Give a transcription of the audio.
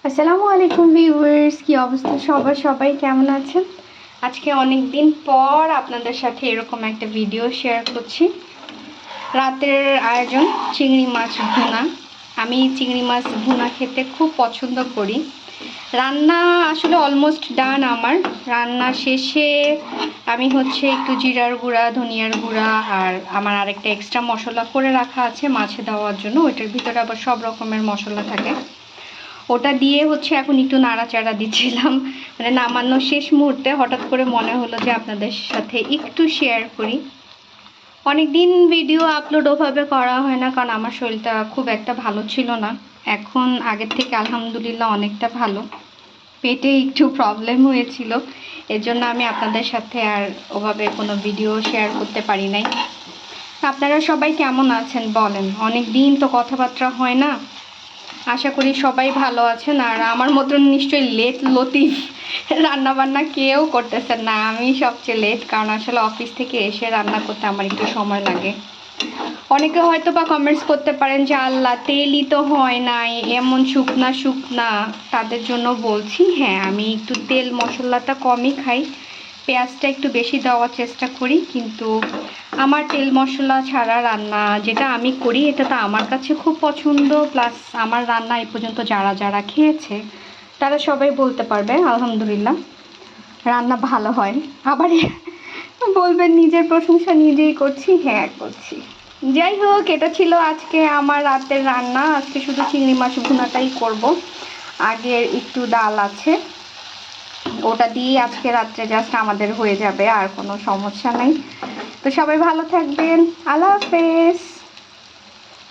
আসসালামু আলাইকুম ভিউয়ার্স, কি অবস্থা সবাই কেমন আছেন? আজকে অনেক দিন পর আপনাদের সাথে এরকম একটা ভিডিও শেয়ার করছি। রাতের আয়োজন চিংড়ি মাছ ভুনা। আমি চিংড়ি মাছ ভুনা খেতে খুব পছন্দ করি। রান্না আসলে অলমোস্ট ডান আমার। রান্না শেষে আমি একটু জিরার গুঁড়া, ধনিয়ার গুঁড়া আর আমার আরেকটা এক্সট্রা মশলা করে রাখা আছে মাছে দেওয়ার জন্য। ওইটার ভিতরে আবার সব রকমের মশলা থাকে। ওটা দিয়ে এখন একটু নাড়াচাড়া দিচ্ছিলাম, মানে নামানোর শেষ মুহূর্তে হঠাৎ করে মনে হলো যে আপনাদের সাথে একটু শেয়ার করি। অনেক দিন ভিডিও আপলোড ওভাবে করা হয় না, কারণ আমার শরীরটা খুব একটা ভালো ছিল না। এখন আগের থেকে আলহামদুলিল্লাহ অনেকটা ভালো। পেটে একটু প্রবলেম হয়েছিল, এর জন্য আমি আপনাদের সাথে আর ওভাবে কোনো ভিডিও শেয়ার করতে পারি নাই। আপনারা সবাই কেমন আছেন বলেন? অনেক দিন তো কথাবার্তা হয় না। আশা করি সবাই ভালো আছেন। আর আমার মতন নিশ্চয়ই লেট লতিফ রান্নাবান্না কেউ করতেছেন না, আমি সবচেয়ে লেট, কারণ আসলে অফিস থেকে এসে রান্না করতে আমার একটু সময় লাগে। অনেকে হয়তো বা কমেন্টস করতে পারেন যে আল্লাহ তেলই তো হয় নাই, এমন শুকনা শুকনা। তাদের জন্য বলছি, হ্যাঁ আমি একটু তেল মশলাটা কমই খাই, পেঁয়াজটা একটু বেশি দেওয়ার চেষ্টা করি, কিন্তু আমার তেল মশলা ছাড়া রান্না যেটা আমি করি এটা তো আমার কাছে খুব পছন্দ। প্লাস আমার রান্না এই পর্যন্ত যারা যারা খেয়েছে তারা সবাই বলতে পারবে আলহামদুলিল্লাহ রান্না ভালো হয়। আবার বলবেন নিজের প্রশংসা নিজেই করছি, হ্যাঁ করছি। যাই হোক, এটা ছিল আজকে আমার রাতের রান্না। আজকে শুধু চিংড়ি মাছ ভুনাটাই করব। আগের একটু ডাল আছে, ওটা দিয়ে আজকে রাত্রে জাস্ট আমাদের হয়ে যাবে, আর কোনো সমস্যা নেই। তো সবাই ভালো থাকবেন, আল্লাহ হাফেজ।